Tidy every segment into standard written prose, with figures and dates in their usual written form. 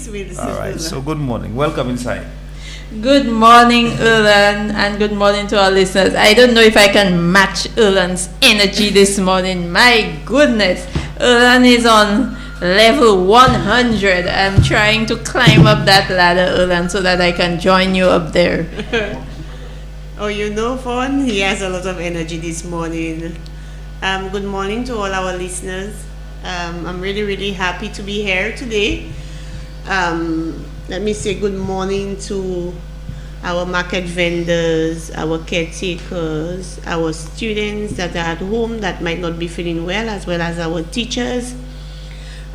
Wilson. All right, so good morning. Welcome inside. Good morning, Erlan, and good morning to our listeners. I don't know if I can match Erlan's energy this morning. My goodness, Erlan is on level 100. I'm trying to climb up that ladder, Erlan, so that I can join you up there. Oh, you know, Fawn, he has a lot of energy this morning. Good morning to all our listeners. I'm really, really happy to be here today. Let me say good morning to our market vendors, our caretakers, our students that are at home that might not be feeling well, as well as our teachers,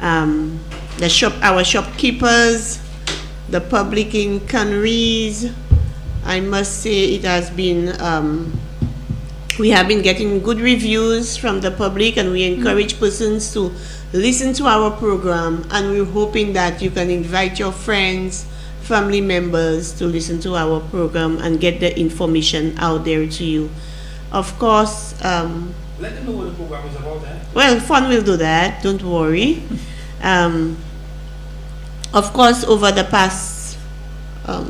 our shopkeepers, the public in Canries. I must say it has been, we have been getting good reviews from the public, and we encourage persons to listen to our program, and we're hoping that you can invite your friends, family members to listen to our program and get the information out there to you. Of course, let them know what the program is about. Well, Fun will do that, don't worry. Of course, over the past how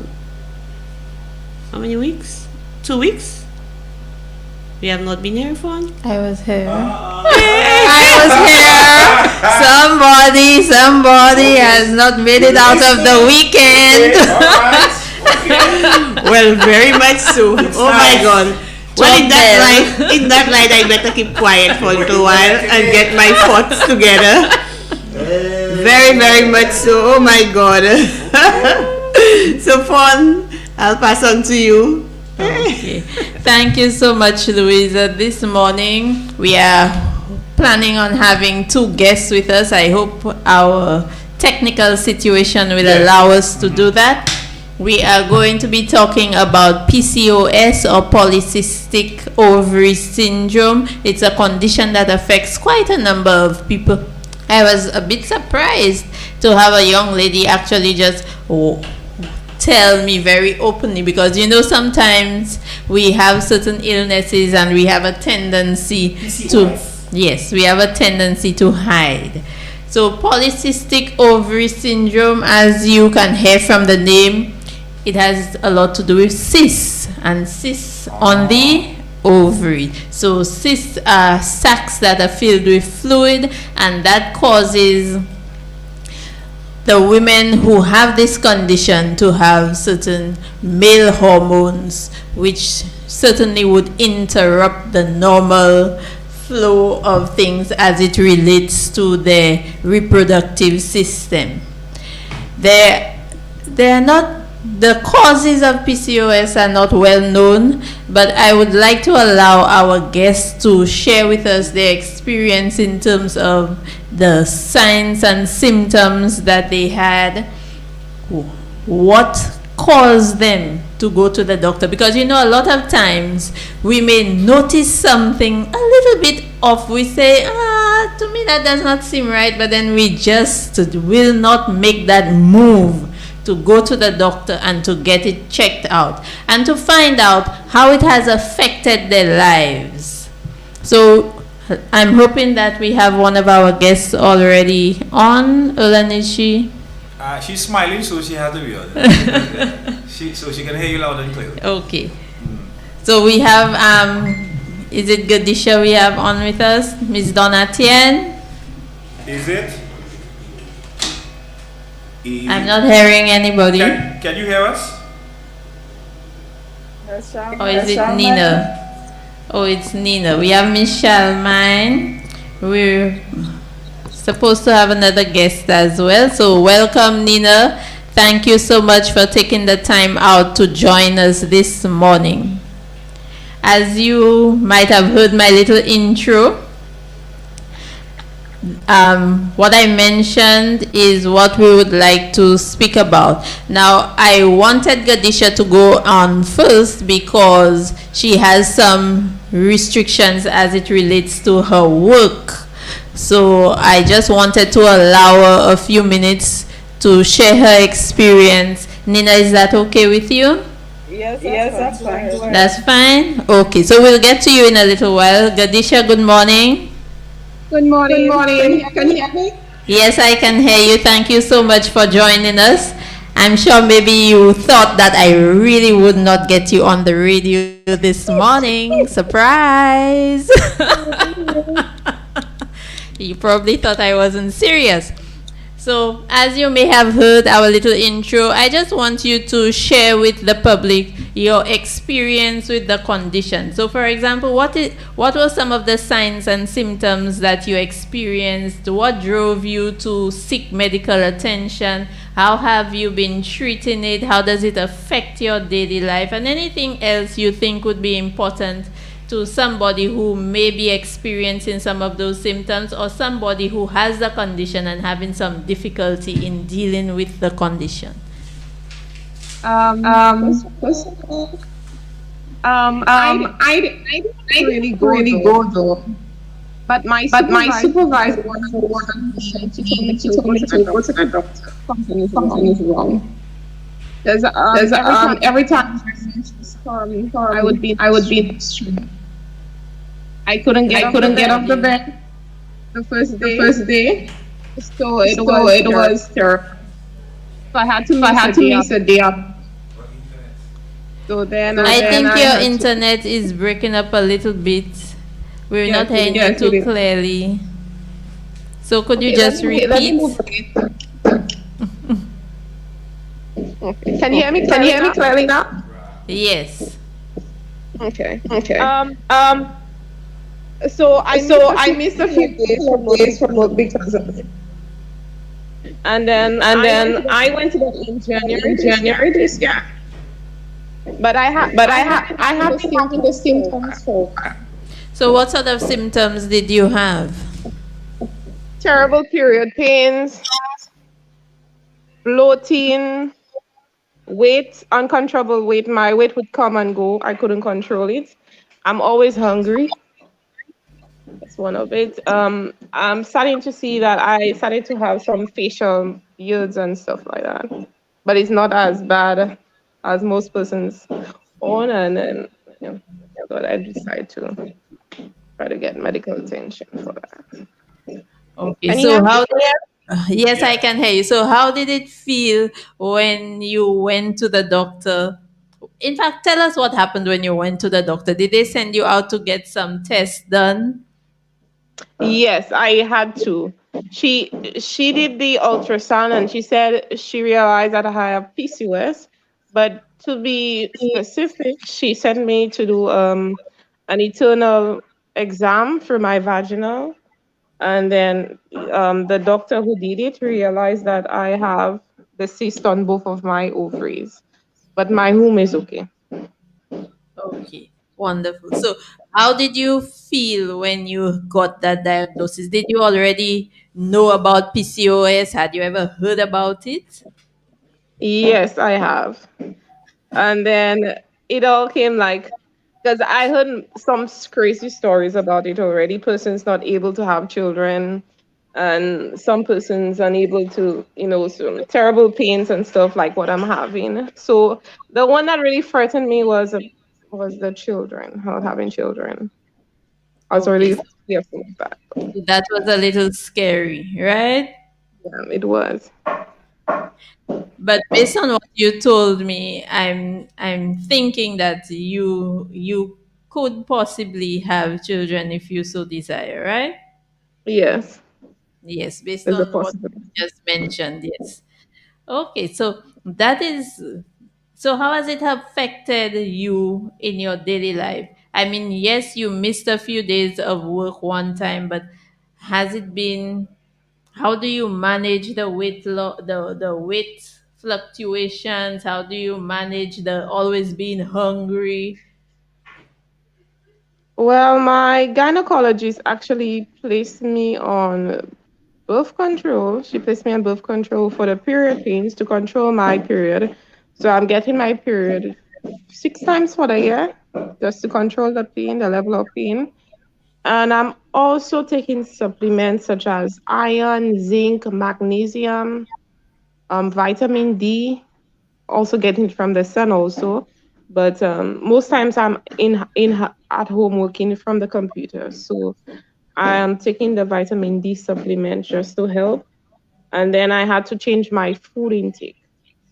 many weeks? 2 weeks? We have not been here, Fun? I was here. I was here. Somebody has not made it out of the weekend. Okay. Well, very much so. Oh my God. Well, in that light, I better keep quiet for a little while and get my thoughts together. Very, very much so. Oh my God. So, Fun, I'll pass on to you. Okay. Thank you so much, Louisa. This morning we are planning on having 2 guests with us. I hope our technical situation will allow us to do that. We are going to be talking about PCOS, or Polycystic Ovary Syndrome. It's a condition that affects quite a number of people. I was a bit surprised to have a young lady actually just tell me very openly, because sometimes we have certain illnesses and we have a tendency to hide. So polycystic ovary syndrome, as you can hear from the name, it has a lot to do with cysts, and cysts on the ovary. So cysts are sacs that are filled with fluid, and that causes the women who have this condition to have certain male hormones, which certainly would interrupt the normal flow of things as it relates to the reproductive system. The causes of PCOS are not well known, but I would like to allow our guests to share with us their experience in terms of the signs and symptoms that they had, what caused them to go to the doctor. Because a lot of times we may notice something a little bit off. We say, to me that does not seem right, but then we just will not make that move to go to the doctor and to get it checked out and to find out how it has affected their lives. So I'm hoping that we have one of our guests already on. Erlan, is she? She's smiling, so she has to be on. So she can hear you loud and clear. Okay. So we have, is it Gadisha we have on with us? Miss Donatien? Is it? I'm not hearing anybody. Can you hear us? Or is it Nina? Oh, it's Nina. We have Miss Shalmine. We're supposed to have another guest as well. So welcome, Nina. Thank you so much for taking the time out to join us this morning. As you might have heard my little intro, what I mentioned is what we would like to speak about. Now, I wanted Gadisha to go on first because she has some restrictions as it relates to her work. So I just wanted to allow her a few minutes to share her experience. Nina, is that okay with you? Yes, that's fine. That's fine? Okay, so we'll get to you in a little while. Gadisha, good morning. Good morning. Can you hear me? Yes, I can hear you. Thank you so much for joining us. I'm sure maybe you thought that I really would not get you on the radio this morning. Surprise! You probably thought I wasn't serious. So, as you may have heard our little intro, I just want you to share with the public your experience with the condition. So, for example, what were some of the signs and symptoms that you experienced? What drove you to seek medical attention? How have you been treating it? How does it affect your daily life? And anything else you think would be important to somebody who may be experiencing some of those symptoms, or somebody who has the condition and having some difficulty in dealing with the condition? First of all, I didn't really go though. But my supervisor was more than patient. He told me to go to the doctor. Something is wrong. Because every time I would be in the street. I couldn't get off the bed the first day. So it was terrible. So I had to miss a day up. So then I think your internet is breaking up a little bit. We're not hearing you too clearly. So could you just repeat? Okay. Can you hear me clearly now? Yes. Okay. So I missed a few days from work because of it. And then I went to bed in January this year. But I have been having the symptoms for a while. So what sort of symptoms did you have? Terrible period pains, bloating, weight, uncontrollable weight. My weight would come and go. I couldn't control it. I'm always hungry. That's one of it. I'm starting to see that I started to have some facial yields and stuff like that. But it's not as bad as most persons own, and then but I decided to try to get medical attention for that. Okay, so how yes, I can hear you. So how did it feel when you went to the doctor? In fact, tell us what happened when you went to the doctor. Did they send you out to get some tests done? Yes, I had to. She did the ultrasound and she said she realized that I have PCOS, but to be specific, she sent me to do an internal exam for my vaginal, and then the doctor who did it realized that I have the cyst on both of my ovaries, but my womb is okay. Okay, wonderful. So, how did you feel when you got that diagnosis? Did you already know about PCOS? Had you ever heard about it? Yes, I have. And then it all came like, because I heard some crazy stories about it already. Persons not able to have children, and some persons unable to, some terrible pains and stuff like what I'm having. So the one that really frightened me was the children, not having children. I was Okay, really fearful of that. that was a little scary, right? Yeah, it was. But based on what you told me, I'm thinking that you could possibly have children if you so desire, right? Yes, Yes, based there's a on what possibility. you just mentioned, yes. Okay, so that is, so how has it affected you in your daily life? I mean, yes, you missed a few days of work one time, but has it been, how do you manage the the weight fluctuations? How do you manage the always being hungry? Well, my gynecologist actually placed me on birth control. She placed me on birth control for the period pains to control my period. So I'm getting my period 6 times for the year just to control the pain, the level of pain. And I'm also taking supplements such as iron, zinc, magnesium, vitamin D, also getting it from the sun also. But most times I'm at home working from the computer. So I am taking the vitamin D supplement just to help. And then I had to change my food intake.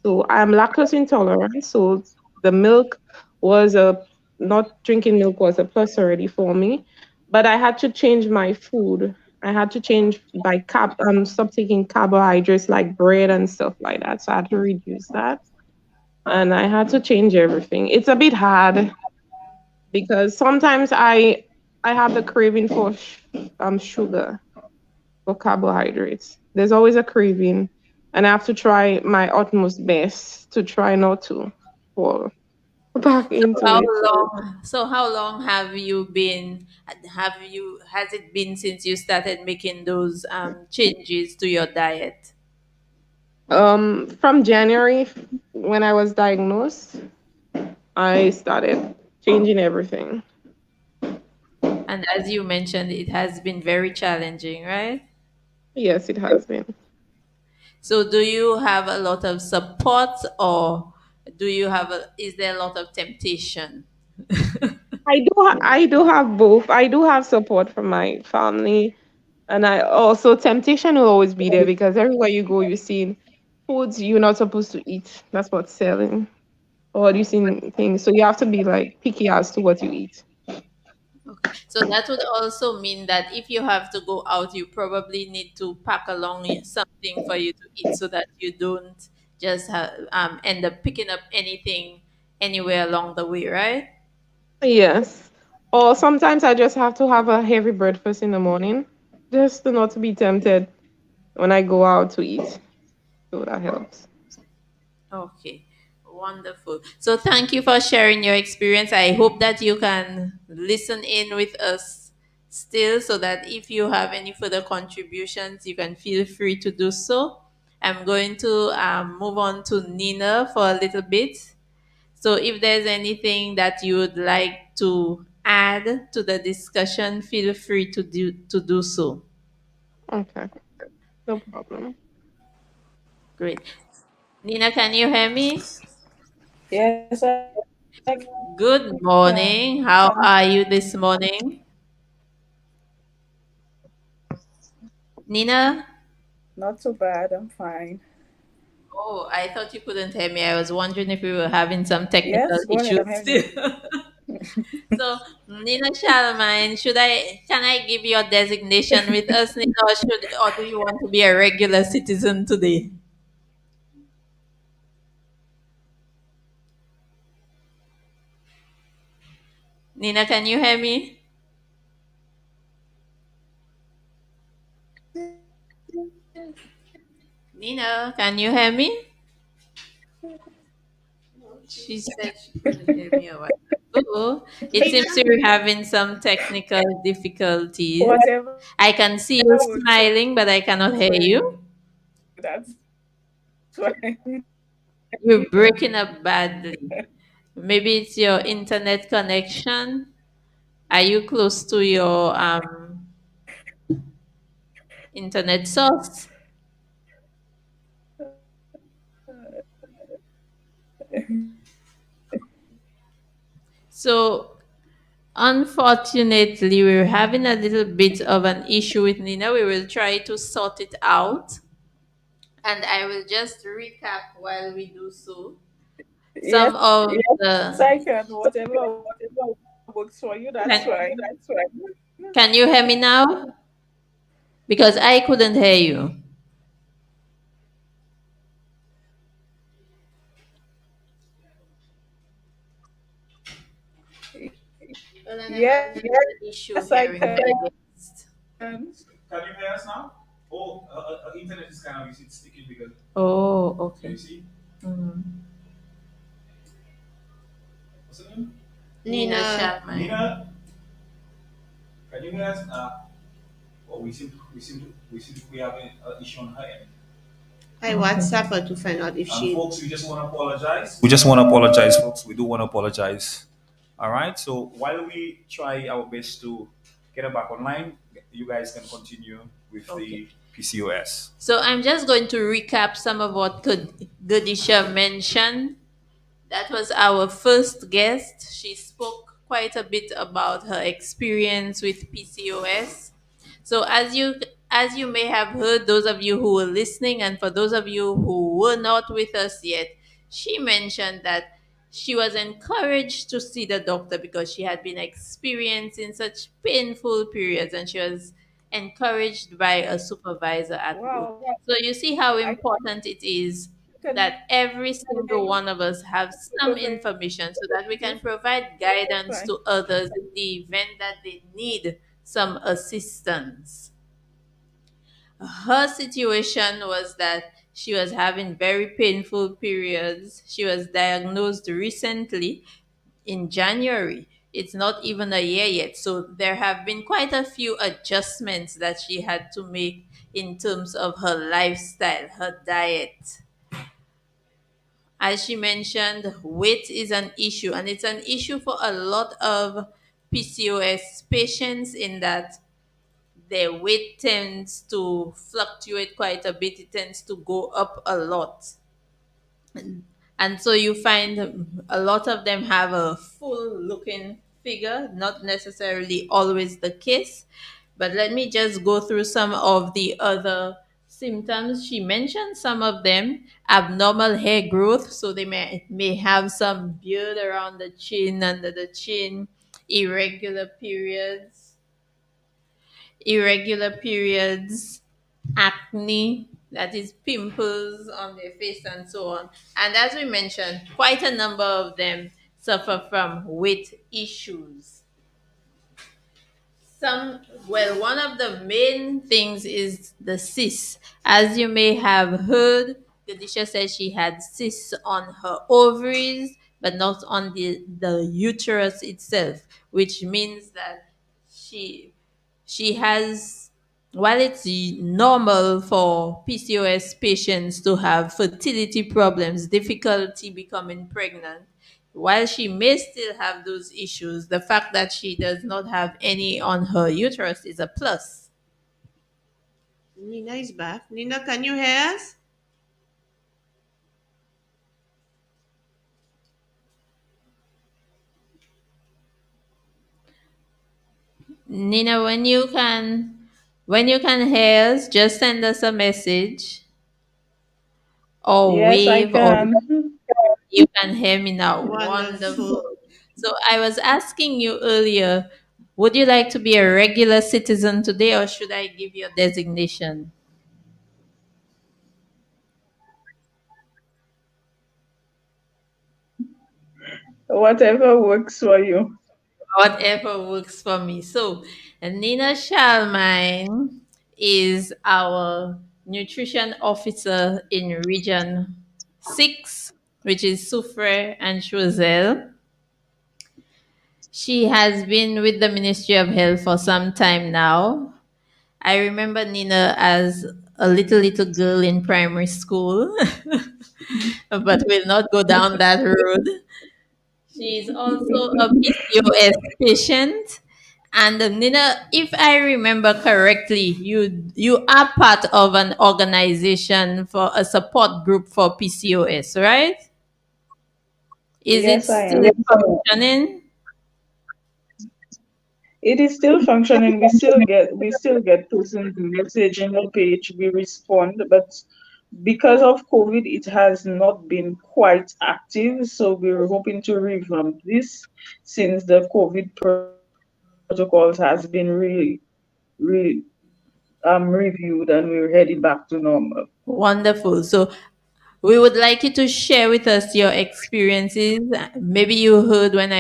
So I'm lactose intolerant. So the milk was a not drinking milk was a plus already for me. But I had to change my food. I had to change by stop taking carbohydrates like bread and stuff like that. So I had to reduce that. And I had to change everything. It's a bit hard because sometimes I have the craving for sugar, for carbohydrates. There's always a craving, and I have to try my utmost best to try not to fall back into How it. long? So how long have you been? Have you? Has it been since you started making those changes to your diet? From January, when I was diagnosed, I started changing everything. And as you mentioned, it has been very challenging, right? Yes, it has been. So do you have a lot of support, or do you have a, is there a lot of temptation? I do have both. I do have support from my family, and I also temptation will always be there because everywhere you go, you're seeing foods you're not supposed to eat. That's what's selling. Or using things. So you have to be like picky as to what you eat. Okay. So that would also mean that if you have to go out, you probably need to pack along something for you to eat so that you don't just end up picking up anything anywhere along the way, right? Yes. Or sometimes I just have to have a heavy breakfast in the morning just to not to be tempted when I go out to eat. So that helps. Okay, wonderful. So thank you for sharing your experience. I hope that you can listen in with us still so that if you have any further contributions, you can feel free to do so. I'm going to move on to Nina for a little bit. So if there's anything that you would like to add to the discussion, feel free to do so. Okay. No problem. Great. Nina, can you hear me? Yes, I Good can. morning. How are you this morning? Nina? Not too bad. I'm fine. Oh, I thought you couldn't hear me. I was wondering if we were having some technical Yes, go ahead. issues I'm hearing still. you. So, Nina Shalman, can I give your designation with us, Nina, or do you want to be a regular citizen today? Nina, can you hear me? Nina, can you hear me? She said she couldn't hear me a while ago. It seems Nina? we're having some technical difficulties. Whatever I can see you works for smiling, but I cannot hear you. you. That's fine. You're breaking up badly. Maybe it's your internet connection. Are you close to your internet source? So, unfortunately, we're having a little bit of an issue with Nina. We will try to sort it out. And I will just recap while we do so. Yes, Some of the I can. Whatever works for you, that's can, fine. can you hear me now? Because I couldn't hear you. Well, and I'm Yes, having an issue I hearing can. my guest. Can you hear us now? Oh, internet is kind of it's sticking because Oh, can okay. you see? Mm. What's the name? Nina Nina, Sharma. Nina, can you hear us? Oh, we seem to be having an issue on her end. I Okay. WhatsApp her to find out if she. Folks, we just want to apologize. We just want to apologize, folks. We do want to apologize. All right. So while we try our best to get her back online, you guys can continue with Okay. the PCOS. So I'm just going to recap some of what Goodisha mentioned. That was our first guest. She spoke quite a bit about her experience with PCOS. So as you as you may have heard, those of you who were listening, and for those of you who were not with us yet, she mentioned that she was encouraged to see the doctor because she had been experiencing such painful periods, and she was encouraged by a supervisor at work. Wow. So you see how I important it is can that every single hear one of us have some you. information so that we can Yes, provide that's guidance fine. to others in the event that they need some assistance. Her situation was that she was having very painful periods. She was diagnosed recently in January. It's not even a year yet. So there have been quite a few adjustments that she had to make in terms of her lifestyle, her diet. As she mentioned, weight is an issue, and it's an issue for a lot of PCOS patients in that their weight tends to fluctuate quite a bit. It tends to go up a lot. And so you find a lot of them have a full looking figure, not necessarily always the case. But let me just go through some of the other symptoms. She mentioned some of them: abnormal hair growth, so they may have some beard around the chin, under the chin, irregular periods, irregular periods, acne, that is pimples on their face, and so on. And as we mentioned, quite a number of them suffer from weight issues. Some, well, one of the main things is the cysts. As you may have heard, Gadisha said she had cysts on her ovaries, but not on the uterus itself, which means that she she has, while it's normal for PCOS patients to have fertility problems, difficulty becoming pregnant, while she may still have those issues, the fact that she does not have any on her uterus is a plus. Nina is back. Nina, can you hear us? Nina, when you can hear us, just send us a message or Yes, I wave, or can. you can hear me now. Wonderful. Wonderful. So I was asking you earlier, would you like to be a regular citizen today, or should I give you a designation? Whatever works for you. Whatever works for me. So, Nina Shalmine is our nutrition officer in Region 6, which is Soufre and Choiseul. She has been with the Ministry of Health for some time now. I remember Nina as a little girl in primary school, but we'll not go down that road. She is also a PCOS patient. And Nina, if I remember correctly, you are part of an organization for a support group for PCOS, right? Is it Yes, I still am. functioning? It is still functioning. We still get persons messaging our page. We respond, but because of COVID, it has not been quite active. So we're hoping to revamp this since the COVID protocols has been really reviewed and we're heading back to normal. Wonderful. So we would like you to share with us your experiences. Maybe you heard when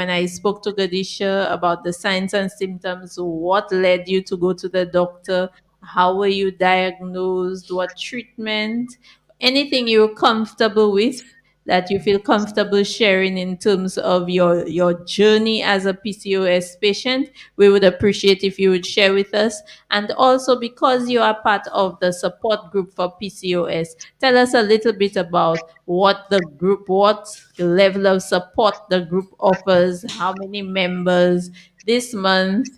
I spoke to Gadisha about the signs and symptoms. What led you to go to the doctor? How were you diagnosed? What treatment? Anything you're comfortable with, that you feel comfortable sharing in terms of your journey as a PCOS patient, we would appreciate if you would share with us. And also, because you are part of the support group for PCOS, tell us a little bit about what level of support the group offers, how many members this month,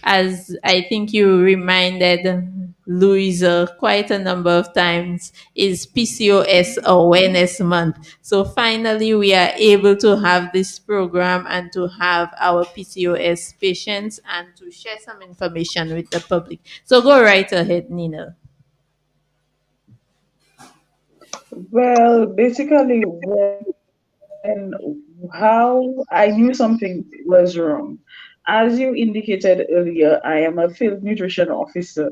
as I think you reminded Louisa quite a number of times, is PCOS Awareness Month. So finally, we are able to have this program and to have our PCOS patients and to share some information with the public. So go right ahead, Nina. Well, basically, how I knew something was wrong. As you indicated earlier, I am a field nutrition officer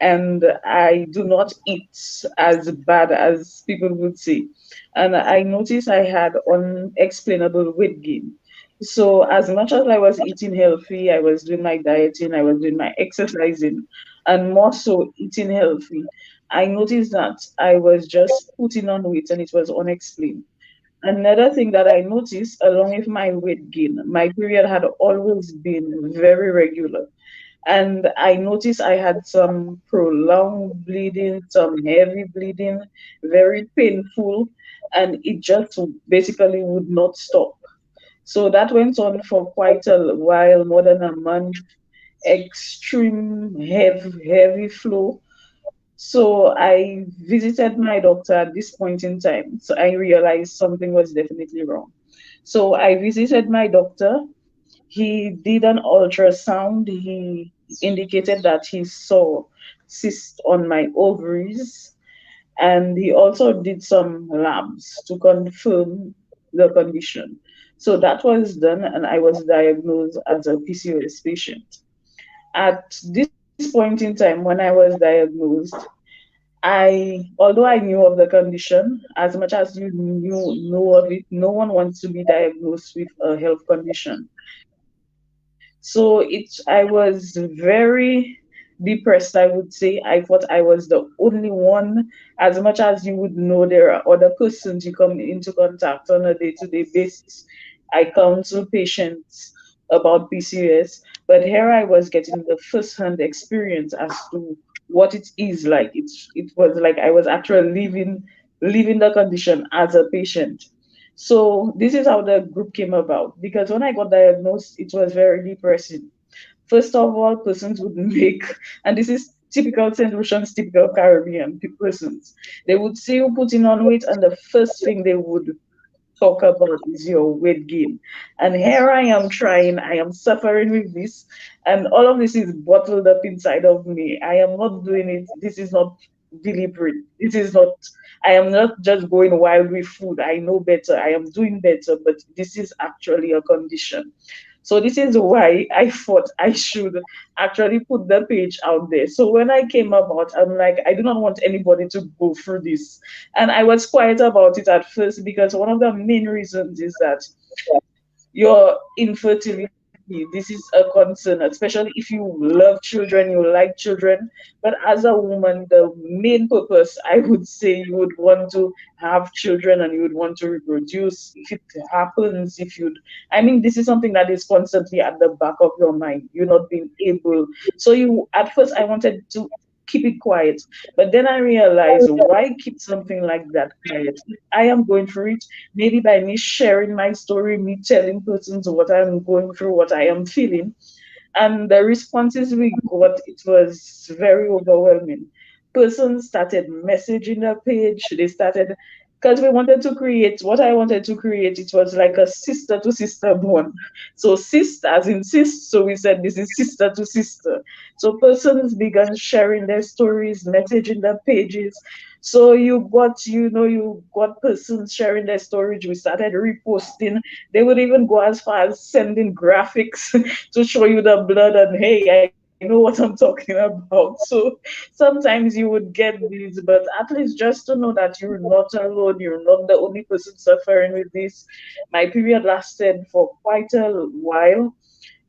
and I do not eat as bad as people would say. And I noticed I had unexplainable weight gain. So, as much as I was eating healthy, I was doing my dieting, I was doing my exercising, and more so eating healthy, I noticed that I was just putting on weight and it was unexplained. Another thing that I noticed along with my weight gain, my period had always been very regular. And I noticed I had some prolonged bleeding, some heavy bleeding, very painful, and it just basically would not stop. So that went on for quite a while, more than a month, extreme heavy flow. So I visited my doctor at this point in time. So I realized something was definitely wrong. So I visited my doctor. He did an ultrasound. He indicated that he saw cysts on my ovaries. And he also did some labs to confirm the condition. So that was done, and I was diagnosed as a PCOS patient. At this point in time, when I was diagnosed, although I knew of the condition, as much as you know of it, no one wants to be diagnosed with a health condition. So I was very depressed, I would say. I thought I was the only one. As much as you would know, there are other persons you come into contact on a day-to-day basis. I counsel patients about PCOS, but here I was getting the first-hand experience as to what it is like. It was like I was actually living the condition as a patient. So this is how the group came about. Because when I got diagnosed, it was very depressing. First of all, persons would make, and this is typical St. Lucians, typical Caribbean persons. They would see you putting on weight, and the first thing they would talk about is your weight gain. And here I am trying, I am suffering with this, and all of this is bottled up inside of me. I am not doing it. This is not deliberate. This is not, I am not just going wild with food. I know better. I am doing better, but this is actually a condition. So this is why I thought I should actually put the page out there. So when I came about, I'm like, I do not want anybody to go through this. And I was quiet about it at first because one of the main reasons is that your infertility. This is a concern, especially if you love children, you like children. But as a woman, the main purpose, I would say, you would want to have children and you would want to reproduce. If it happens, if you'd, I mean, this is something that is constantly at the back of your mind. You're not being able. So at first, I wanted to keep it quiet. But then I realized, why keep something like that quiet? If I am going through it, maybe by me sharing my story, me telling persons what I'm going through, what I am feeling, and the responses we got, it was very overwhelming. Persons started messaging the page. They started, because we wanted to create what I wanted to create. It was like a sister to sister bond. So sister as in sis. So we said this is sister to sister. So persons began sharing their stories, messaging the pages. So you got persons sharing their stories. We started reposting. They would even go as far as sending graphics to show you the blood, and hey, I know what I'm talking about. So sometimes you would get these, but at least just to know that you're not alone, you're not the only person suffering with this. My period lasted for quite a while,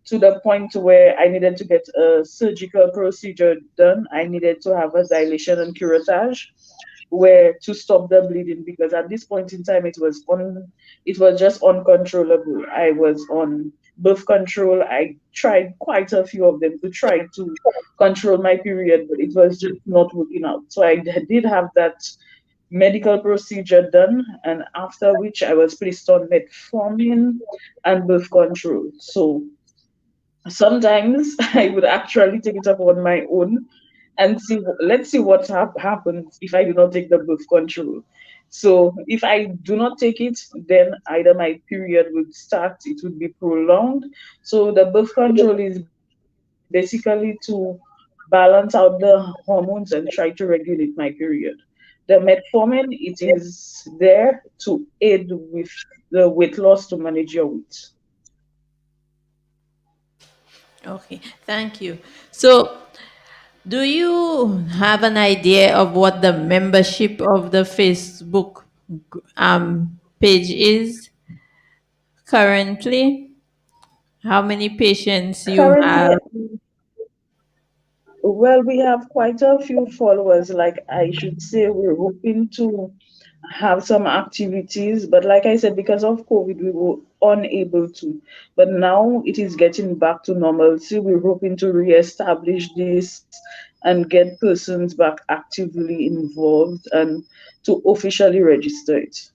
to the point where I needed to get a surgical procedure done. I needed to have a dilation and curettage where to stop the bleeding, because at this point in time it was just uncontrollable. I was on birth control. I tried quite a few of them to try to control my period, but it was just not working out. So I did have that medical procedure done, and after which I was placed on metformin and birth control. So Sometimes I would actually take it up on my own and see, let's see what happens if I do not take the birth control. So if I do not take it, then either my period would start, it would be prolonged. So the birth control is basically to balance out the hormones and try to regulate my period. The metformin, it is there to aid with the weight loss to manage your weight. Okay, thank you. So, do you have an idea of what the membership of the Facebook page is currently? How many patients you Currently, have? well, we have quite a few followers. Like I should say, we're hoping to have some activities, but like I said, because of COVID, we were unable to. But now it is getting back to normalcy. We're hoping to reestablish this and get persons back actively involved and to officially register it.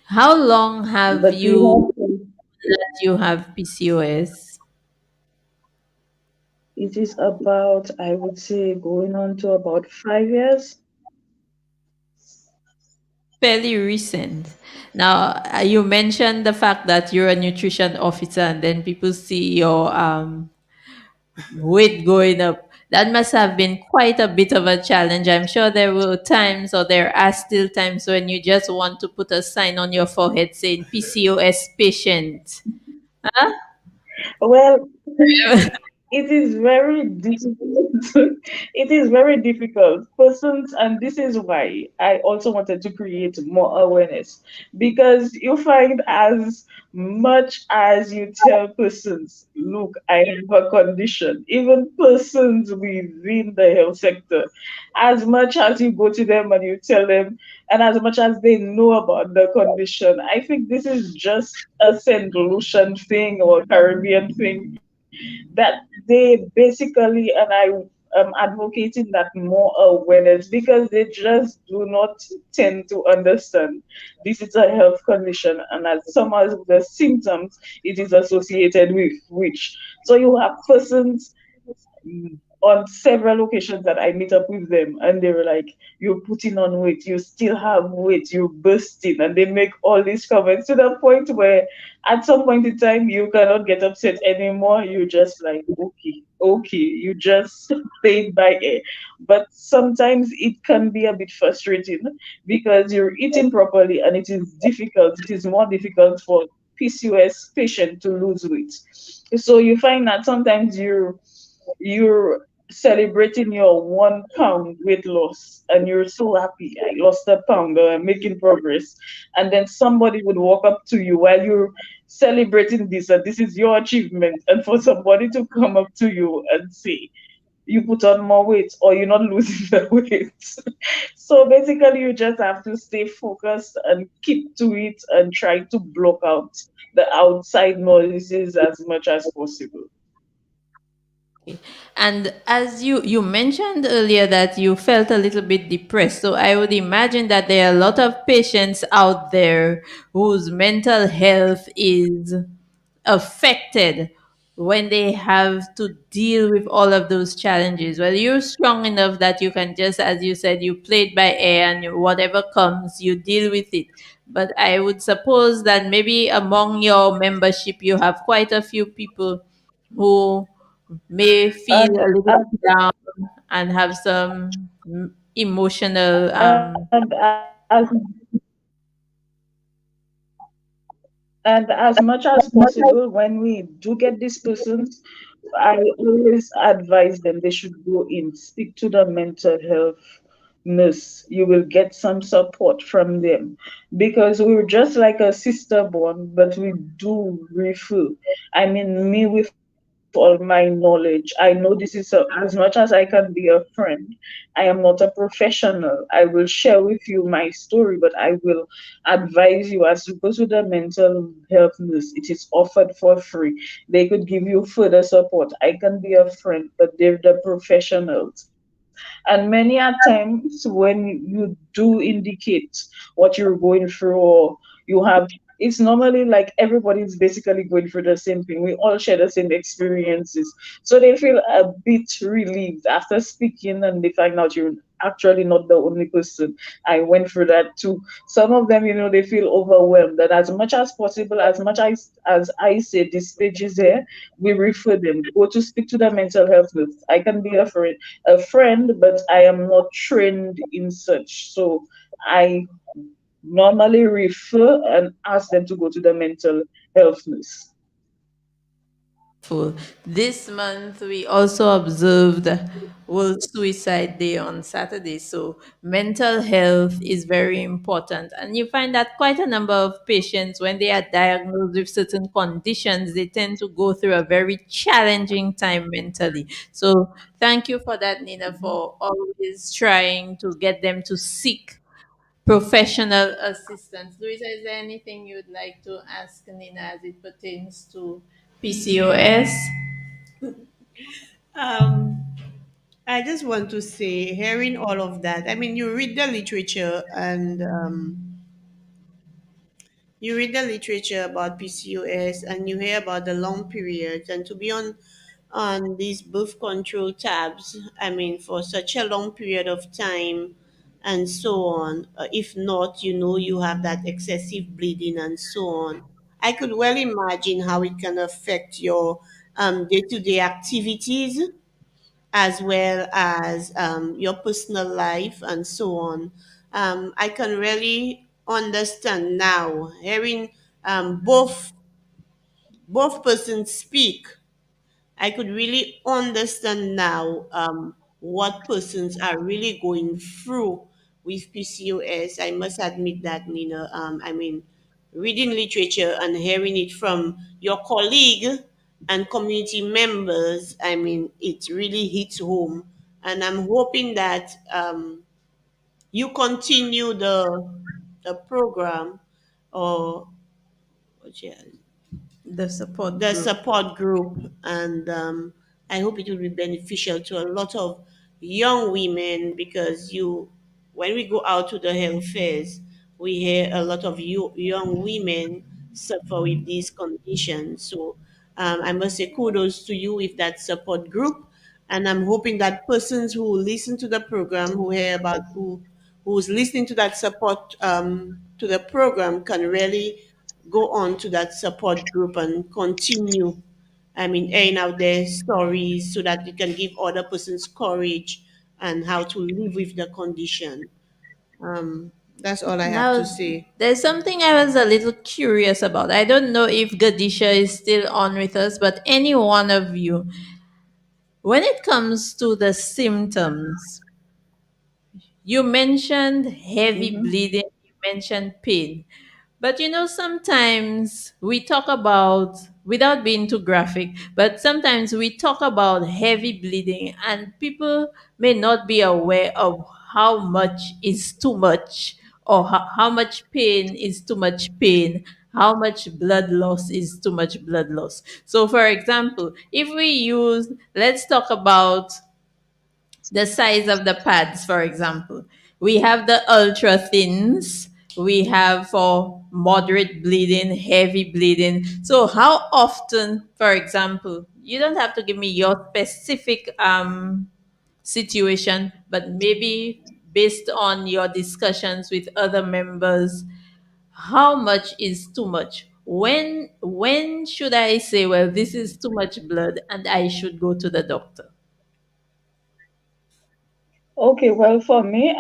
How long have But we you have, that you have PCOS? it is about, I would say, going on to about 5 years. Fairly recent. Now, you mentioned the fact that you're a nutrition officer, and then people see your weight going up. That must have been quite a bit of a challenge. I'm sure there were times, or there are still times, when you just want to put a sign on your forehead saying PCOS patient. Huh? Well, it is very difficult. It is very difficult. Persons, and this is why I also wanted to create more awareness, because you find as much as you tell persons, look, I have a condition, even persons within the health sector, as much as you go to them and you tell them, and as much as they know about the condition, I think this is just a St. Lucian thing or Caribbean thing that they basically, and I am advocating that more awareness, because they just do not tend to understand this is a health condition, and as some of the symptoms it is associated with which. So you have persons on several occasions that I meet up with them, and they were like, "You're putting on weight, you still have weight, you're bursting," and they make all these comments to the point where, at some point in time, you cannot get upset anymore. You just like, okay, okay, you just play it by ear. But sometimes it can be a bit frustrating because you're eating properly, and it is difficult. It is more difficult for PCOS patient to lose weight. So you find that sometimes you're celebrating your 1 pound weight loss and you're so happy, I lost a pound or I'm making progress, and then somebody would walk up to you while you're celebrating this, and this is your achievement, and for somebody to come up to you and say you put on more weight or you're not losing the weight. So basically you just have to stay focused and keep to it and try to block out the outside noises as much as possible. And as you mentioned earlier that you felt a little bit depressed, so I would imagine that there are a lot of patients out there whose mental health is affected when they have to deal with all of those challenges. Well, you're strong enough that you can just, as you said, you play it by ear, and whatever comes, you deal with it. But I would suppose that maybe among your membership, you have quite a few people who may feel And a little and down and have some emotional as and as much as possible, when we do get these persons, I always advise them they should go in, speak to the mental health nurse. You will get some support from them, because we're just like a sister bond, but we do refer. I mean, me with all my knowledge, I know this is as much as I can be a friend. I am not a professional. I will share with you my story, but I will advise you as you go to the mental health nurse. It is offered for free. They could give you further support. I can be a friend, but they're the professionals. And many a times when you do indicate what you're going through, or you have it's normally like everybody's basically going through the same thing. We all share the same experiences. So they feel a bit relieved after speaking, and they find out you're actually not the only person. I went through that too. Some of them, they feel overwhelmed. That as much as possible, as I say, this page is here, we refer them. Go to speak to the mental health nurse. I can be a friend, but I am not trained in such. So I normally refer and ask them to go to the mental health nurse. Full. This month, we also observed World Suicide Day on Saturday. So, mental health is very important. And you find that quite a number of patients, when they are diagnosed with certain conditions, they tend to go through a very challenging time mentally. So, thank you for that, Nina, for always trying to get them to seek professional assistance. Louisa, is there anything you would like to ask Nina as it pertains to PCOS? Um, I just want to say, hearing all of that, I mean, you read the literature about PCOS and you hear about the long periods, and to be on these birth control tabs, I mean, for such a long period of time and so on. If not, you have that excessive bleeding and so on. I could well imagine how it can affect your day-to-day activities as well as your personal life and so on. I can really understand now, hearing both persons speak. I could really understand now what persons are really going through with PCOS. I must admit that, Nina. I mean, reading literature and hearing it from your colleague and community members, I mean, it really hits home. And I'm hoping that you continue the program or The support the group. support group, and I hope it will be beneficial to a lot of young women, because when we go out to the health fairs, we hear a lot of young women suffer with these conditions. So I must say kudos to you with that support group, and I'm hoping that persons who listen to the program, who hear about who's listening to that support to the program, can really go on to that support group and continue, I mean, airing out their stories so that you can give other persons courage and how to live with the condition. That's all I have to Now, say. there's something I was a little curious about. I don't know if Gadisha is still on with us, but any one of you, when it comes to the symptoms, you mentioned heavy Hmm. bleeding, you mentioned pain. But sometimes we talk about, without being too graphic, but sometimes we talk about heavy bleeding, and people may not be aware of how much is too much, or how much pain is too much pain, how much blood loss is too much blood loss. So, for example, if we use, let's talk about the size of the pads, for example. We have the ultra thins, we have for moderate bleeding, heavy bleeding. So, how often, for example, you don't have to give me your specific situation, but maybe based on your discussions with other members, how much is too much? When should I say, well, this is too much blood and I should go to the doctor? Okay, well, for me,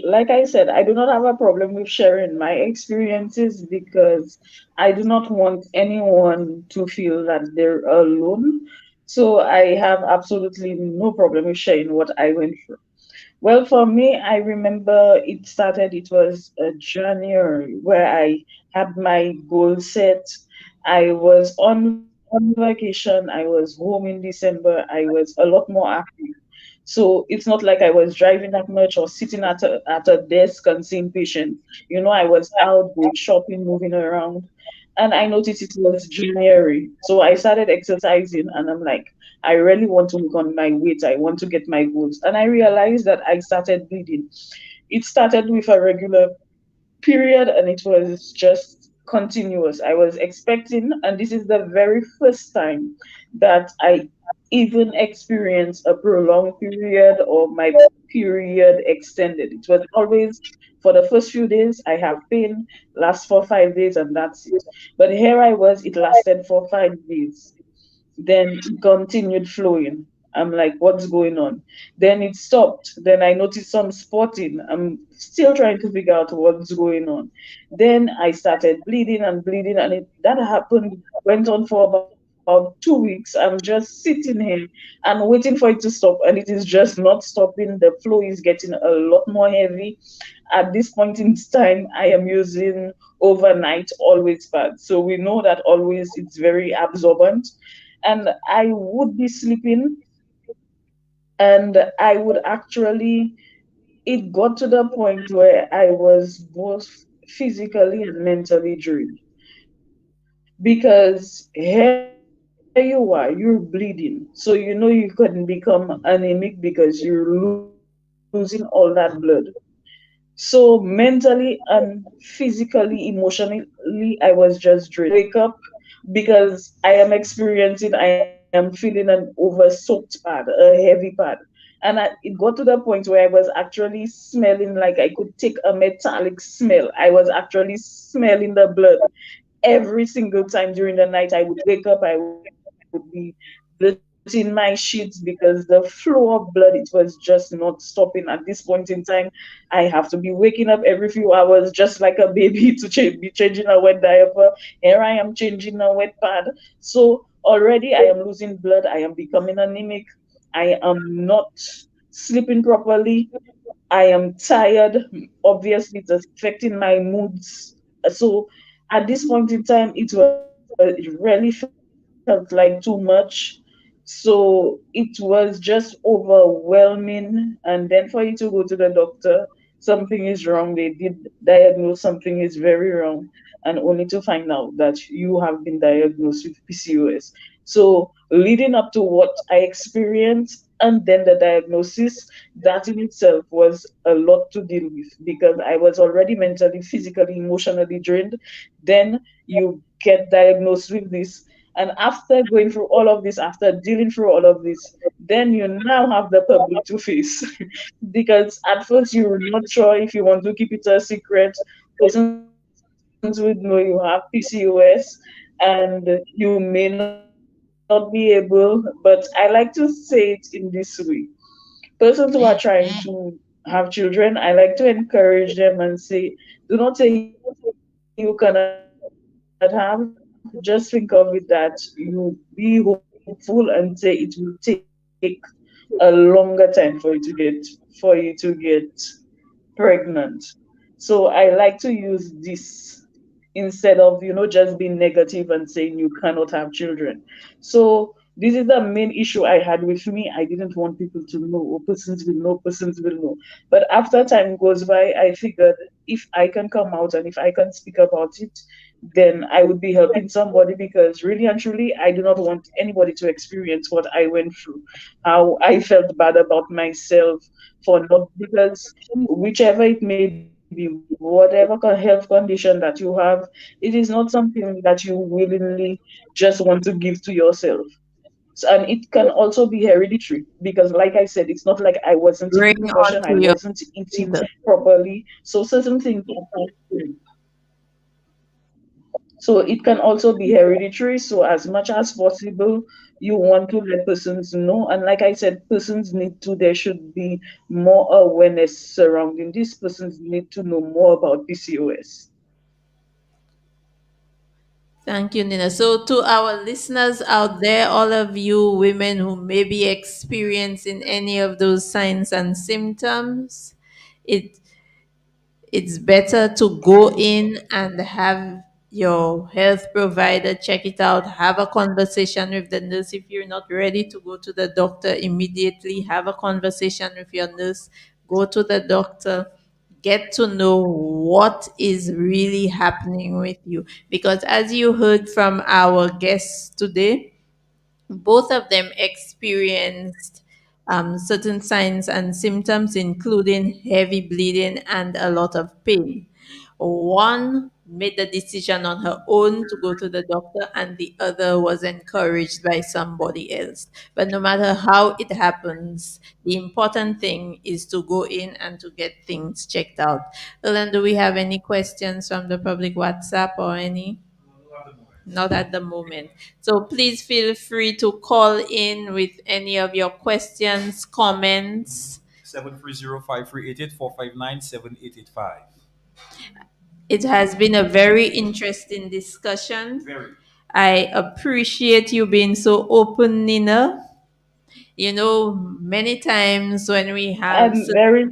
like I said, I do not have a problem with sharing my experiences because I do not want anyone to feel that they're alone. So I have absolutely no problem with sharing what I went through. Well, for me, I remember it was January where I had my goal set. I was on vacation. I was home in December. I was a lot more active. So it's not like I was driving that much or sitting at a desk and seeing patients. I was out going shopping, moving around. And I noticed it was January. So I started exercising and I'm like, I really want to work on my weight. I want to get my goals. And I realized that I started bleeding. It started with a regular period and it was just continuous. I was expecting, and this is the very first time that I even experienced a prolonged period or my period extended. It was always for the first few days, I have pain, lasts for 5 days, and that's it. But here I was, it lasted for 5 days. Then it continued flowing. I'm like, what's going on? Then it stopped. Then I noticed some spotting. I'm still trying to figure out what's going on. Then I started bleeding, and that happened, went on for about 2 weeks. I'm just sitting here and waiting for it to stop, and it is just not stopping. The flow is getting a lot more heavy. At this point in time, I am using overnight always pad. So we know that always it's very absorbent, and I would be sleeping, and I would actually, it got to the point where I was both physically and mentally drained, because here you are, you're bleeding. So you know you can become anemic because you're losing all that blood. So mentally and physically, emotionally, I was just drained. Wake up because I am experiencing, I am feeling an oversoaked pad, a heavy pad. And it got to the point where I was actually smelling like I could take a metallic smell. I was actually smelling the blood every single time during the night. I would wake up, I would be dirtying my sheets because the flow of blood, it was just not stopping. At this point in time, I have to be waking up every few hours just like a baby to be changing a wet diaper. Here I am changing a wet pad. So already I am losing blood, I am becoming anemic, I am not sleeping properly, I am tired. Obviously, it's affecting my moods. So at this point in time, it really felt like too much. So it was just overwhelming. And then for you to go to the doctor, something is wrong. They did diagnose something is very wrong, and only to find out that you have been diagnosed with PCOS. So leading up to what I experienced and then the diagnosis, that in itself was a lot to deal with, because I was already mentally, physically, emotionally drained. Then you get diagnosed with this. And after going through all of this, after dealing through all of this, then you now have the public to face. Because at first you were not sure if you want to keep it a secret. Persons would know you have PCOS, and you may not be able, but I like to say it in this way. Persons who are trying to have children, I like to encourage them and say, do not say you cannot have. Just think of it that you be hopeful and say it will take a longer time a longer time for you to get pregnant. So I like to use this instead of, just being negative and saying you cannot have children. So this is the main issue I had with me. I didn't want people to know, or persons will know. But after time goes by, I figured if I can come out and if I can speak about it, then I would be helping somebody, because really and truly, I do not want anybody to experience what I went through, how I felt bad about myself for not, because whichever it may be, whatever health condition that you have, it is not something that you willingly just want to give to yourself. And it can also be hereditary, because like I said, it's not like I wasn't in Bring depression, on I to your wasn't eating Jesus. properly. So certain things are passed. So it can also be hereditary. So as much as possible, you want to let persons know. And like I said, persons need to, there should be more awareness surrounding this. Persons need to know more about PCOS. Thank you, Nina. So, to our listeners out there, all of you women who may be experiencing any of those signs and symptoms, it it's better to go in and have your health provider check it out, have a conversation with the nurse. If you're not ready to go to the doctor immediately, have a conversation with your nurse, go to the doctor, get to know what is really happening with you. Because as you heard from our guests today, both of them experienced certain signs and symptoms, including heavy bleeding and a lot of pain. One made the decision on her own to go to the doctor, and the other was encouraged by somebody else. But no matter how it happens, the important thing is to go in and to get things checked out. Ellen, do we have any questions from the public WhatsApp or any? Not at the moment. So please feel free to call in with any of your questions, comments. 730-5388-459-7885. It has been a very interesting discussion. Very. I appreciate you being so open, Nina. You know, many times when we have And certain very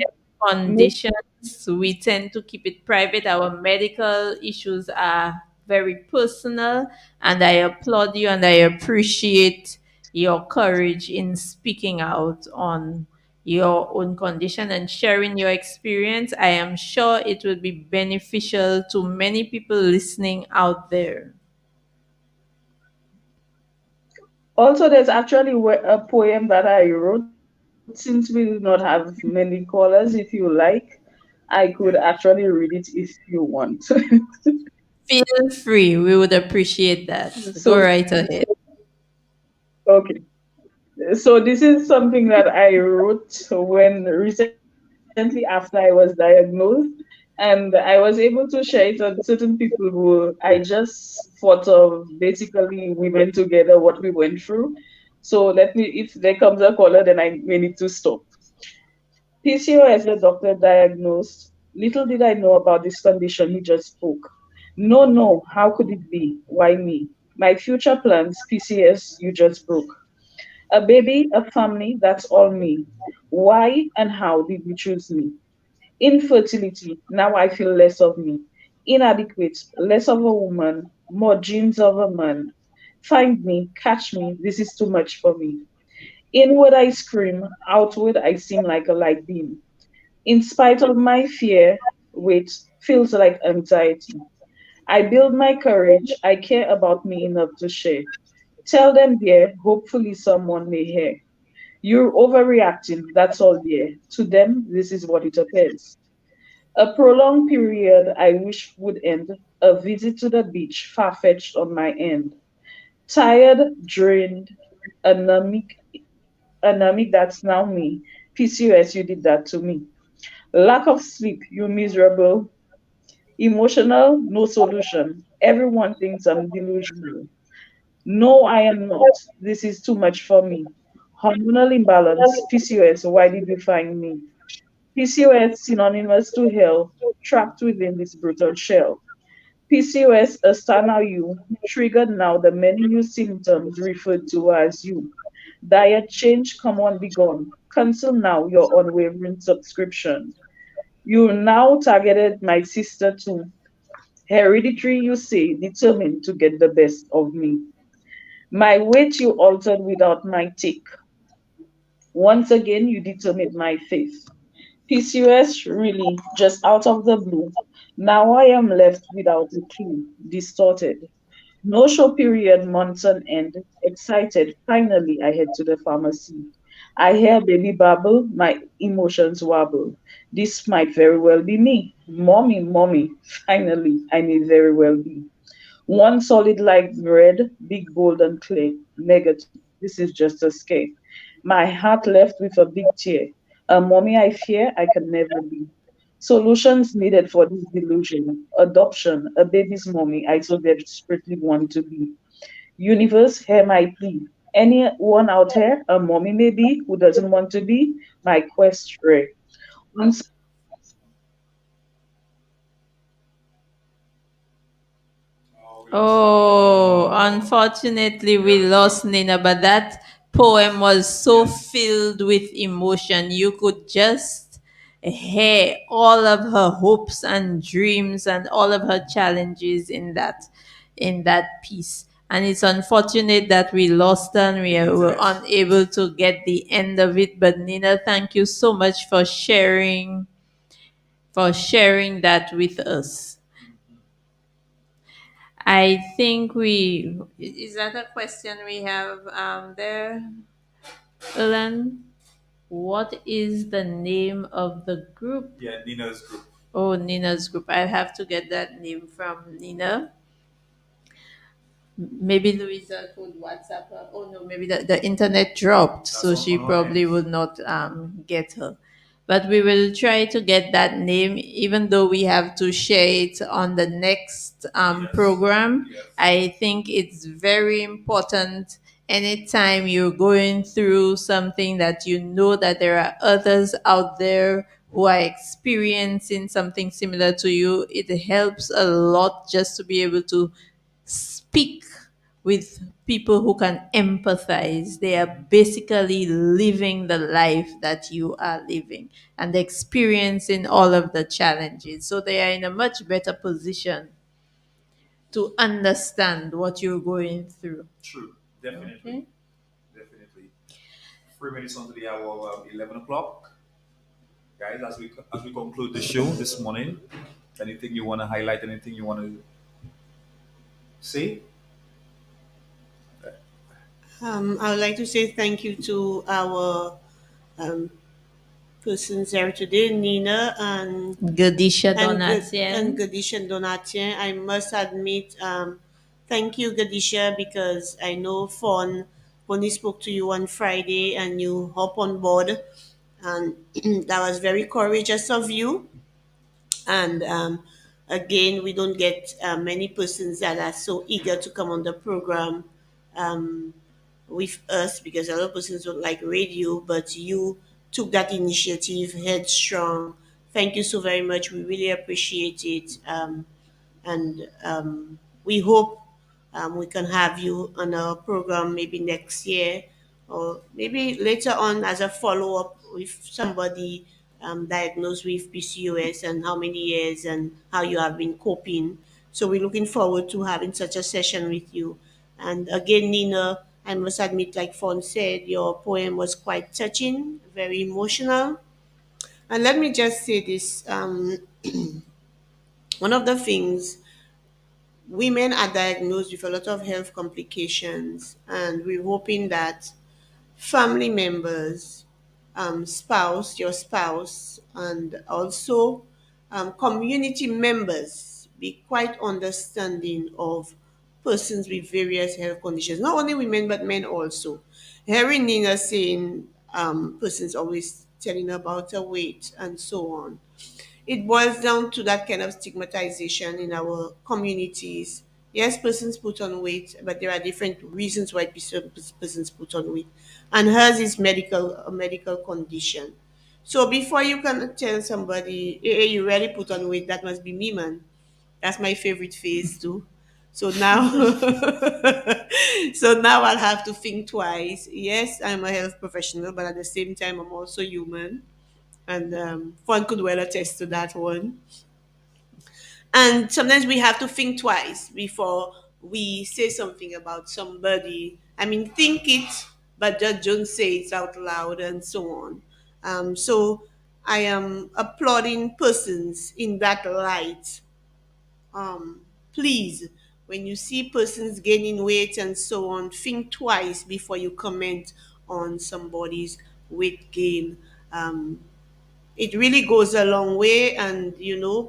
conditions, we tend to keep it private. Our medical issues are very personal, and I applaud you and I appreciate your courage in speaking out on your own condition and sharing your experience. I am sure it will be beneficial to many people listening out there. also there's actually a poem that I wrote. Since we do not have many callers, if you like, I could actually read it if you want. Feel free. We would appreciate that. Go So, right ahead. okay. So this is something that I wrote when recently after I was diagnosed, and I was able to share it on certain people who I just thought of basically we went together what we went through. So let me, if there comes a caller, then I may need to stop. PCOS, the doctor diagnosed. Little did I know about this condition he just spoke. No, no, how could it be? Why me? My future plans, PCS, you just broke. A baby, a family, that's all me. Why and how did you choose me? Infertility, now I feel less of me. Inadequate, less of a woman, more dreams of a man. Find me, catch me, this is too much for me. Inward I scream, outward I seem like a light beam. In spite of my fear, wait, feels like anxiety. I build my courage, I care about me enough to share. Tell them, dear, hopefully someone may hear. You're overreacting, that's all, dear. To them, this is what it appears. A prolonged period I wish would end, a visit to the beach, far fetched on my end. Tired, drained, anemic, anemic, that's now me. PCOS, you did that to me. Lack of sleep, you miserable. Emotional, no solution. Everyone thinks I'm delusional. No, I am not. This is too much for me. Hormonal imbalance, PCOS, why did you find me? PCOS synonymous to hell, trapped within this brutal shell. PCOS, a star now you, triggered now the many new symptoms referred to as you. Diet change, come on, be gone. Cancel now your unwavering subscription. You now targeted my sister too. Hereditary, you say, determined to get the best of me. My weight you altered without my take. Once again, you determined my faith. PCOS really just out of the blue. Now I am left without a clue, distorted. No show period, months on end. Excited, finally I head to the pharmacy. I hear baby babble, my emotions wobble. This might very well be me. Mommy, mommy, finally I may very well be. One solid like red, big, bold, and clear. Negative. This is just a scare. My heart left with a big tear. A mommy I fear I can never be. Solutions needed for this delusion. Adoption, a baby's mommy I so desperately want to be. Universe, hear my plea. Anyone out here, a mommy maybe, who doesn't want to be, my quest rare. Once Oh, unfortunately, we lost Nina, but that poem was so filled with emotion. You could just hear all of her hopes and dreams and all of her challenges in that piece. And it's unfortunate that we lost her and were unable to get the end of it. But Nina, thank you so much for sharing that with us. I think is that a question we have there, Ellen? What is the name of the group? Yeah, Nina's group. Oh, Nina's group. I have to get that name from Nina. Maybe Louisa could WhatsApp her. Oh no, maybe the internet dropped, That's so she on our end. probably would not get her. But we will try to get that name, even though we have to share it on the next Yes. program. Yes. I think it's very important anytime you're going through something that you know that there are others out there who are experiencing something similar to you. It helps a lot just to be able to speak with people who can empathize. They are basically living the life that you are living and experiencing all of the challenges. So they are in a much better position to understand what you're going through. True. Definitely. Okay. Definitely. 3 minutes onto the hour of 11 o'clock. Guys, as we conclude the show this morning, anything you want to highlight, anything you want to say? I would like to say thank you to our um, persons here today, Nina Gadisha and Donatien. Gadisha Donatien. I must admit, thank you, Gadisha, because I know Fawn only spoke to you on Friday and you hop on board, and that was very courageous of you. And again, we don't get many persons that are so eager to come on the program um, with us because a lot of persons don't like radio, but you took that initiative headstrong. Thank you so very much. We really appreciate it. And we hope we can have you on our program maybe next year or maybe later on as a follow up with somebody diagnosed with PCOS and how many years and how you have been coping. So we're looking forward to having such a session with you. And again, Nina, I must admit, like Fawn said, your poem was quite touching, very emotional. And let me just say this one of the things, women are diagnosed with a lot of health complications, and we're hoping that family members, your spouse, and also community members be quite understanding of persons with various health conditions. Not only women, but men also. Hearing Nina saying persons always telling about her weight and so on, it boils down to that kind of stigmatization in our communities. Yes, persons put on weight, but there are different reasons why persons put on weight. And hers is a medical condition. So before you can tell somebody, hey, you really put on weight, that must be me, man. That's my favorite phase too. So now, so now I'll have to think twice. Yes, I'm a health professional, but at the same time, I'm also human, and one could well attest to that one. And sometimes we have to think twice before we say something about somebody. I mean, think it, but just don't say it out loud and so on. So I am applauding persons in that light. Please, when you see persons gaining weight and so on, think twice before you comment on somebody's weight gain. Um, it really goes a long way, and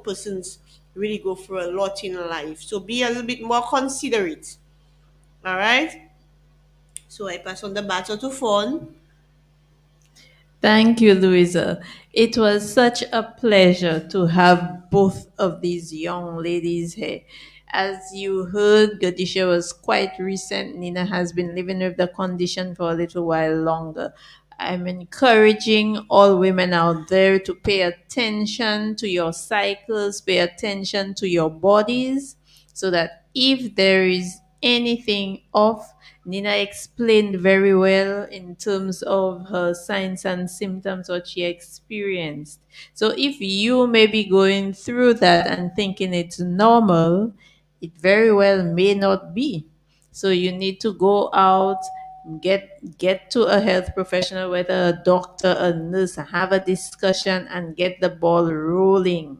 persons really go through a lot in life, so be a little bit more considerate. All right, so I pass on the baton to Fawn. Thank you, Louisa. It was such a pleasure to have both of these young ladies here. As you heard, Gadisha was quite recent. Nina has been living with the condition for a little while longer. I'm encouraging all women out there to pay attention to your cycles, pay attention to your bodies, so that if there is anything off, Nina explained very well in terms of her signs and symptoms, what she experienced. So if you may be going through that and thinking it's normal, it very well may not be. So you need to go out, get to a health professional, whether a doctor, a nurse, have a discussion and get the ball rolling.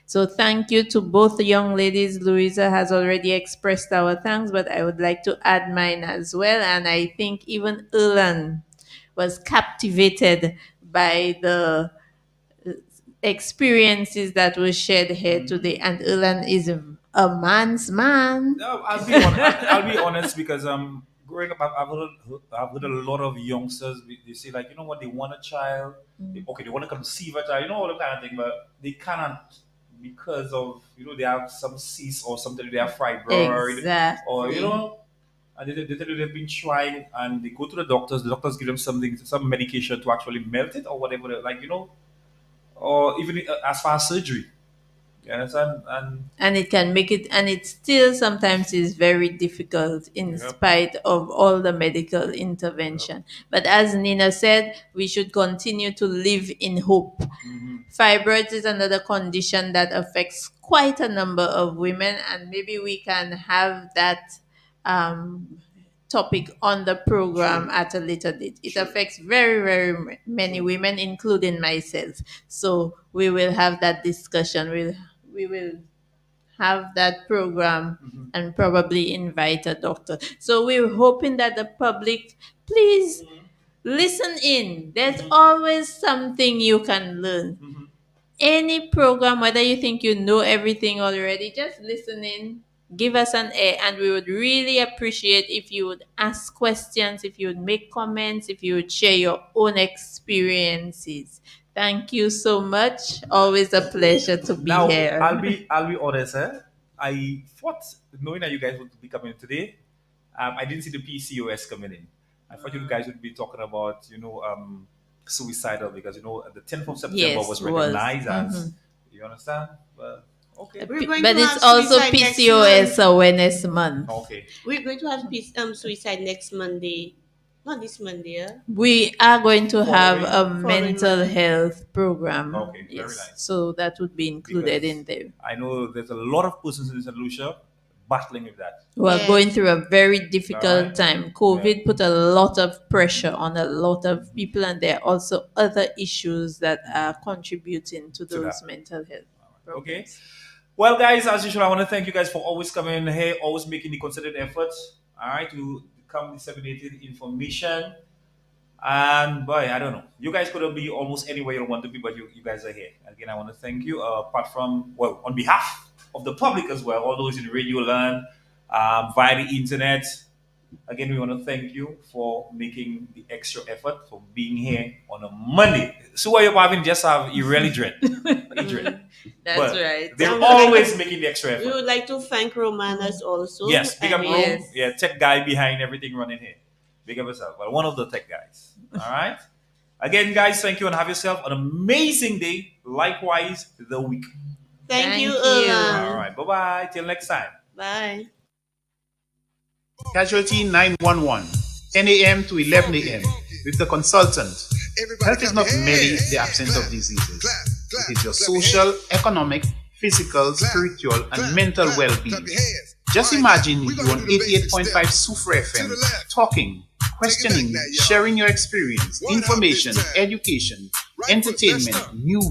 So thank you to both the young ladies. Louisa has already expressed our thanks, but I would like to add mine as well. And I think even Erlan was captivated by the experiences that were shared here today. And Erlan is a man's man. No, I'll be honest because growing up, I've heard a lot of youngsters. They say like, you know what, they want a child. They want to conceive a child. You know all that kind of thing, but they cannot because of they have some cysts or something. They have fibroid or Exactly. and they tell you they've been trying and they go to the doctors. The doctors give them some medication to actually melt it or whatever. Like or even as far as surgery. You understand? And it can make it, and it still sometimes is very difficult in Yep. spite of all the medical intervention. But as Nina said, we should continue to live in hope. Fibroids is another condition that affects quite a number of women, and maybe we can have that um, topic on the program at a later date. It affects very, very many women, including myself. So we will have that discussion. We will have that program and probably invite a doctor. So we're hoping that the public, please listen in. There's always something you can learn. Any program, whether you think you know everything already, just listen in, give us an A, and we would really appreciate if you would ask questions, if you would make comments, if you would share your own experiences. Thank you so much. Always a pleasure to be Now here. I'll be honest, I thought knowing that you guys would be coming today, I didn't see the PCOS coming in. I thought you guys would be talking about suicidal because the 10th of September Yes, was was. recognized as you understand. But okay, We're going But to it's have also suicide next PCOS month. Awareness Month. okay. We're going to have suicide next Monday. Not this Monday, yeah? We are going to have a Following mental Monday. health program. Okay, very Yes. nice. So that would be included Because in there. I know there's a lot of persons in St. Lucia battling with that. We are Yes. going through a very difficult Alright. time. COVID put a lot of pressure on a lot of people, and there are also other issues that are contributing to those that. mental health problems. Okay. Well, guys, as usual, I want to thank you guys for always coming here, always making the concerted efforts, all right, to come disseminating information. And boy, I don't know. You guys could be almost anywhere you want to be, but you guys are here. Again, I want to thank you. Apart from, well, on behalf of the public as well, all those in radio land, via the internet. Again, we want to thank you for making the extra effort for being here on a Monday. So what you're having just have irrelevant. That's But right. they're And always making the extra We effort. would like to thank Romanas also. Yes, big up And Rome. Yes. Yeah, tech guy behind everything running here. Big up yourself. Well, one of the tech guys. All right. Again, guys, thank you and have yourself an amazing day. Likewise, the week. Thank you, Thank you. Erlan. All right. Bye bye. Till next time. Bye. Casualty 911, 10 a.m. to 11 a.m. with the consultant. Health is not merely the absence of diseases. It is your social, economic, physical, spiritual, and mental well-being. Just imagine you on 88.5 Sufra FM, talking, questioning, sharing your experience, information, education, entertainment, news.